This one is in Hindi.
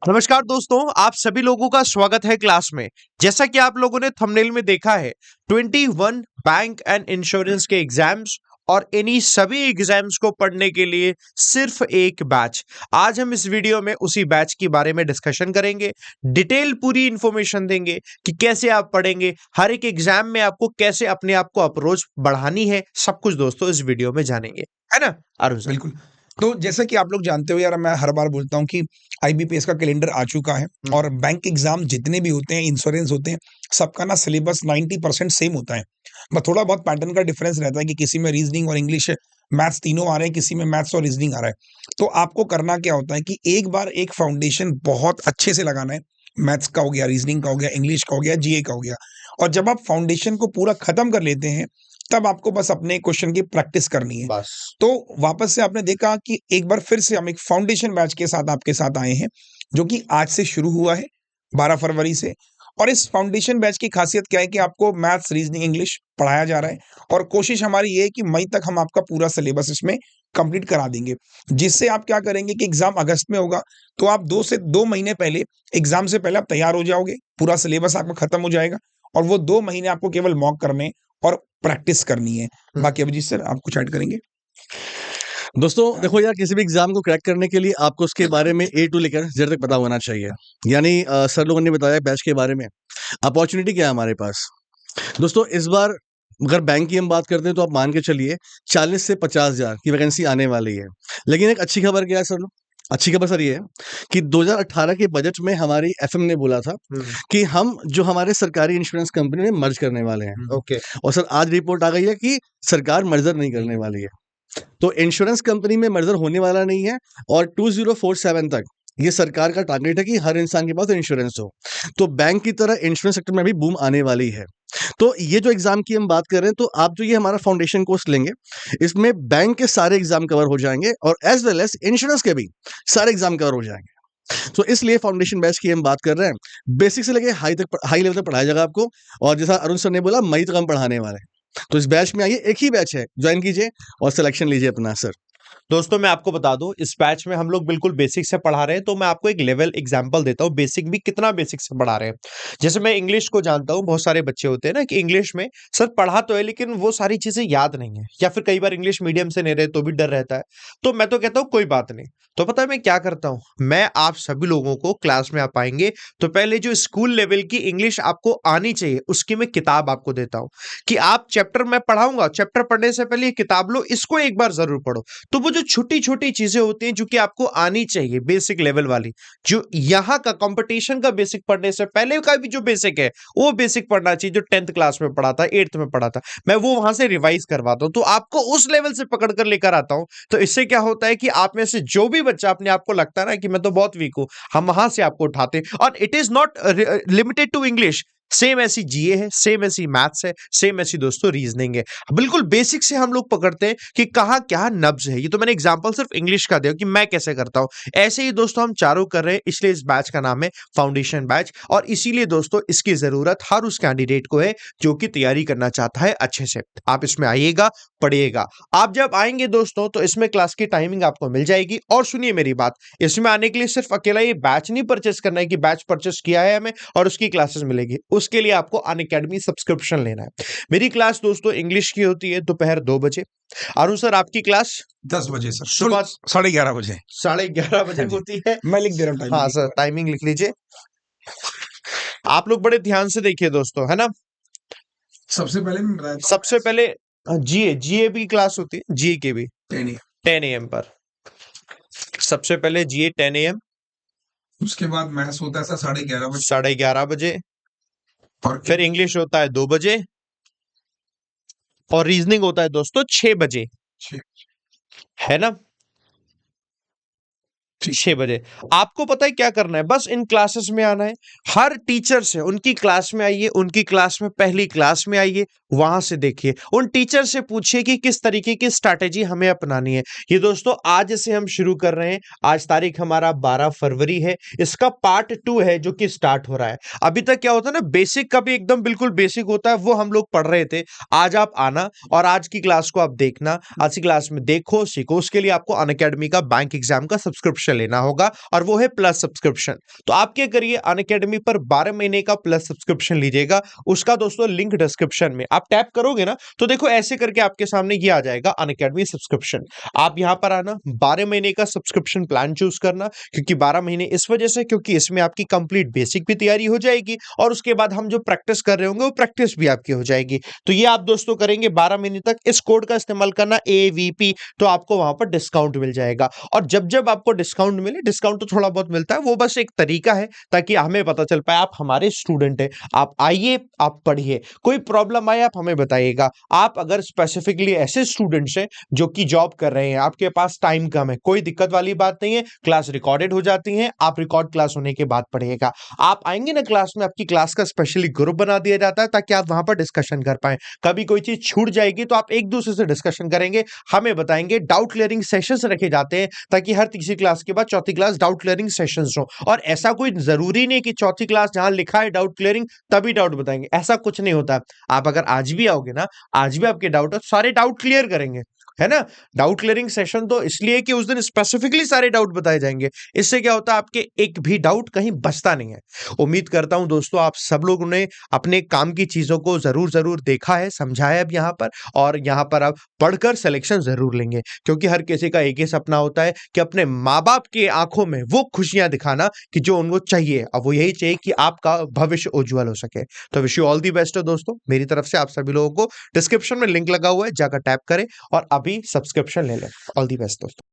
नमस्कार दोस्तों, आप सभी लोगों का स्वागत है क्लास में। जैसा कि आप लोगों ने थंबनेल में देखा है, 21 बैंक एंड इंश्योरेंस के एग्जाम्स और इन्हीं सभी एग्जाम्स को पढ़ने के लिए सिर्फ एक बैच। आज हम इस वीडियो में उसी बैच के बारे में डिस्कशन करेंगे, डिटेल पूरी इंफॉर्मेशन देंगे कि कैसे आप पढ़ेंगे, हर एक एग्जाम में आपको कैसे अपने आप को अप्रोच बढ़ानी है, सब कुछ दोस्तों इस वीडियो में जानेंगे, है ना अरुण सर? बिल्कुल। तो जैसा कि आप लोग जानते हो यार, मैं हर बार बोलता हूँ कि आईबीपीएस का कैलेंडर आ चुका है और बैंक एग्जाम जितने भी होते हैं, इंश्योरेंस होते हैं, सबका ना सिलेबस 90% सेम होता है। बस थोड़ा बहुत पैटर्न का डिफरेंस रहता है कि किसी में रीजनिंग और इंग्लिश, मैथ्स तीनों आ रहे हैं, किसी में मैथ्स और रीजनिंग आ रहा है। तो आपको करना क्या होता है कि एक बार एक फाउंडेशन बहुत अच्छे से लगाना है। मैथ्स का हो गया, रीजनिंग का हो गया, इंग्लिश का हो गया, जीए का हो गया। और जब आप फाउंडेशन को पूरा खत्म कर लेते हैं, तब आपको बस अपने क्वेश्चन की प्रैक्टिस करनी है। बस तो वापस से आपने देखा कि एक बार फिर से हम एक फाउंडेशन बैच के साथ आपके साथ आए हैं, जो कि आज से शुरू हुआ है, 12 फरवरी से। और इस फाउंडेशन बैच की खासियत क्या है कि आपको मैथ्स, रीजनिंग, इंग्लिश पढ़ाया जा रहा है और कोशिश हमारी ये है कि मई तक हम आपका पूरा सिलेबस इसमें कंप्लीट करा देंगे। जिससे आप क्या करेंगे कि एग्जाम अगस्त में होगा, तो आप 2 से 2 महीने पहले, एग्जाम से पहले आप तैयार हो जाओगे, पूरा सिलेबस आपका खत्म हो जाएगा और वो 2 महीने आपको केवल मॉक करने और प्रैक्टिस करनी है। बाकी अभिजीत सर, आप कुछ ऐड करेंगे? दोस्तों देखो यार, किसी भी एग्जाम को क्रैक करने के लिए आपको उसके बारे में ए टू लेकर जेड तक पता होना चाहिए। यानी सर लोगों ने बताया बैच के बारे में। अपॉर्चुनिटी क्या है हमारे पास दोस्तों? इस बार अगर बैंक की हम बात करते हैं तो आप मान के चलिए 40 से 50,000 की वैकेंसी आने वाली है। लेकिन एक अच्छी खबर क्या है सर लोग? अच्छी खबर सर ये है कि 2018 के बजट में हमारी एफएम ने बोला था कि हम जो हमारे सरकारी इंश्योरेंस कंपनी में मर्ज करने वाले हैं। ओके। और सर आज रिपोर्ट आ गई है कि सरकार मर्जर नहीं करने वाली है। तो इंश्योरेंस कंपनी में मर्जर होने वाला नहीं है और 2047 तक ये सरकार का टारगेट है कि हर इंसान के पास इंश्योरेंस हो। तो बैंक की तरह इंश्योरेंस सेक्टर में भी बूम आने वाली है। तो ये जो एग्जाम की हम बात कर रहे हैं, तो आप जो ये हमारा फाउंडेशन कोर्स लेंगे, इसमें बैंक के सारे एग्जाम कवर हो जाएंगे और एज वेल एज इंश्योरेंस के भी सारे एग्जाम कवर हो जाएंगे। तो इसलिए फाउंडेशन बैच की हम बात कर रहे हैं। बेसिक से लेके हाई लेवल तक पढ़ाया जाएगा आपको। और जैसा अरुण सर ने बोला, मई तक हम पढ़ाने वाले हैं। तो इस बैच में आइए, एक ही बैच है, ज्वाइन कीजिए और सिलेक्शन लीजिए अपना सर। दोस्तों मैं आपको बता दूं, इस बैच में हम लोग बिल्कुल बेसिक से पढ़ा रहे हैं, तो मैं आपको एक लेवल एग्जांपल देता हूं, बेसिक भी कितना बेसिक से पढ़ा रहे हैं। जैसे मैं इंग्लिश को जानता हूं, बहुत सारे बच्चे होते हैं ना कि इंग्लिश में सर पढ़ा तो है लेकिन वो सारी चीजें याद नहीं है, या फिर कई बार इंग्लिश मीडियम से नहीं रहे तो भी डर रहता है। तो मैं तो कहता हूं कोई बात नहीं। तो पता है मैं क्या करता हूं, मैं आप सभी लोगों को क्लास में आप आएंगे तो पहले जो स्कूल लेवल की इंग्लिश आपको आनी चाहिए उसकी मैं किताब आपको देता हूं कि आप चैप्टर में पढ़ाऊंगा, चैप्टर पढ़ने से पहले ये किताब लो, इसको एक बार जरूर पढ़ो। तो वो जो छोटी छोटी चीजें होती हैं जो कि आपको आनी चाहिए, बेसिक लेवल वाली, जो यहाँ का कंपटीशन का बेसिक पढ़ने से पहले का भी जो बेसिक है वो बेसिक पढ़ना चाहिए, जो 10th क्लास में पढ़ा था, 8th में पढ़ा था, मैं वो वहां से रिवाइज करवाता हूं। तो आपको उस लेवल से पकड़ कर लेकर आता हूं। तो इससे क्या होता है कि आप में से जो भी बच्चा अपने आप को लगता है ना कि मैं तो बहुत वीक हूं, हम वहां से आपको उठाते हैं। और it is not limited to English, same ऐसी जीए है, सेम ऐसी मैथ्स है, सेम ऐसी दोस्तों रीजनिंग है। बिल्कुल बेसिक से हम लोग पकड़ते हैं कि कहाँ क्या नब्ज है। ये तो मैंने एग्जांपल सिर्फ इंग्लिश का दिया कि मैं कैसे करता हूं। ऐसे ही दोस्तों हम चारों कर रहे हैं, इसलिए इस बैच का नाम है फाउंडेशन बैच। और इसीलिए दोस्तों इसकी जरूरत हर उस कैंडिडेट को है जो कि तैयारी करना चाहता है अच्छे से। आप इसमें आइएगा, पढ़िएगा। आप जब आएंगे दोस्तों तो इसमें क्लास की टाइमिंग आपको मिल जाएगी। और सुनिए मेरी बात, इसमें आने के लिए सिर्फ अकेला ये बैच नहीं परचेस करना है कि बैच परचेस किया है हमें और उसकी क्लासेस मिलेगी। उसके लिए आपको अनअकैडमी सब्सक्रिप्शन लेना है। मेरी क्लास दोस्तों इंग्लिश की होती है दोपहर 2 बजे। अरुण सर आपकी क्लास 10 बजे सर, सुबह 11:30 बजे। 11:30 बजे हाँ जी, होती है। मैं लिख दे रहा हूँ टाइमिंग हाँ एक सर, बार। टाइमिंग लिख लीजिए। आप लोग बड़े ध्यान से देखिए दोस्तों, है ना। सबसे पहले मैं बताता हूँ सबसे पहले जीए, जीए की क्लास होती है, जीए की भी 10 10 AM पर। सबसे पहले जीए 10 AM, उसके बाद मैथ्स होता है सर 11:30 बजे 11:30 बजे, और फिर इंग्लिश होता है 2 बजे और रीजनिंग होता है दोस्तों 6 बजे, 6 है ना। ठीक। 6 बजे आपको पता है क्या करना है, बस इन क्लासेस में आना है। हर टीचर से उनकी क्लास में आइए, उनकी क्लास में पहली क्लास में आइए, वहां से देखिए, उन टीचर से पूछिए कि किस तरीके की स्ट्रैटेजी हमें अपनानी है। ये दोस्तों आज से हम शुरू कर रहे हैं। आज तारीख हमारा 12 फरवरी है। इसका पार्ट 2 है जो कि स्टार्ट हो रहा है। अभी तक क्या होता है ना, बेसिक का भी एकदम बिल्कुल बेसिक होता है, वो हम लोग पढ़ रहे थे। आज आप आना और आज की क्लास को आप देखना, आज की क्लास में देखो, सीखो। उसके लिए आपको अनअकैडमी का बैंक एग्जाम का सब्सक्रिप्शन सब्सक्रिप्शन लेना होगा और वो है प्लस सब्सक्रिप्शन। तो आप क्या करिए, अनअकैडमी पर 12 महीने का प्लस सब्सक्रिप्शन लीजिएगा। उसका दोस्तों लिंक डिस्क्रिप्शन में आप टैप करोगे ना, तो देखो ऐसे करके आपके सामने ये आ जाएगा अनअकैडमी सब्सक्रिप्शन। आप यहाँ पर आना, 12 महीने का सब्सक्रिप्शन प्लान चूज करना, क्योंकि 12 महीने इस वजह से क्योंकि इसमें आपकी कंप्लीट बेसिक भी तैयारी हो जाएगी और उसके बाद हम जो प्रैक्टिस कर रहे होंगे वो प्रैक्टिस भी आपकी हो जाएगी। तो ये आप दोस्तों करेंगे 12 महीने तक, इस कोड का इस्तेमाल करना AVP, तो आपको वहां पर डिस्काउंट मिल जाएगा। और जब जब आपको डिस्काउंट मिले, डिस्काउंट तो थोड़ा बहुत मिलता है, वो बस एक तरीका है ताकि हमें पता चल पाए आप हमारे स्टूडेंट हैं, आप आइए, आप पढ़िए, कोई प्रॉब्लम आए आप हमें बताइएगा। आप अगर स्पेसिफिकली ऐसे स्टूडेंट्स हैं जो कि जॉब कर रहे हैं, आपके पास टाइम कम है, कोई दिक्कत वाली बात नहीं है, क्लास रिकॉर्डेड हो जाती है, आप रिकॉर्ड क्लास होने के बाद पढ़िएगा। आप आएंगे ना क्लास में, आपकी क्लास का स्पेशली ग्रुप बना दिया जाता है ताकि आप वहां पर डिस्कशन कर पाए। कभी कोई चीज छूट जाएगी तो आप एक दूसरे से डिस्कशन करेंगे, हमें बताएंगे। डाउट क्लियरिंग सेशंस रखे जाते हैं ताकि हर तीसरी क्लास के बाद चौथी क्लास डाउट क्लियरिंग सेशंस हो। और ऐसा कोई जरूरी नहीं कि चौथी क्लास जहां लिखा है डाउट क्लियरिंग तभी डाउट बताएंगे, ऐसा कुछ नहीं होता। आप अगर आज भी आओगे ना, आज भी आपके डाउट है, सारे डाउट क्लियर करेंगे, है ना। डाउट क्लियरिंग सेशन तो इसलिए कि उस दिन स्पेसिफिकली सारे डाउट बताए जाएंगे। इससे क्या होता है, आपके एक भी डाउट कहीं बचता नहीं है। उम्मीद करता हूं दोस्तों आप सब लोगों ने अपने काम की चीजों को जरूर जरूर देखा है, समझा है अब यहाँ पर, और यहाँ पर आप पढ़कर सिलेक्शन जरूर लेंगे, क्योंकि हर किसी का एक ही सपना होता है कि अपने माँ बाप की आंखों में वो खुशियां दिखाना कि जो उनको चाहिए, और वो यही चाहिए कि आपका भविष्य उज्जवल हो सके। तो wish you all the best दोस्तों, मेरी तरफ से आप सभी लोगों को। डिस्क्रिप्शन में लिंक लगा हुआ है, जाकर टैप करें और अभी सब्सक्रिप्शन ले लें। ऑल दी बेस्ट दोस्तों।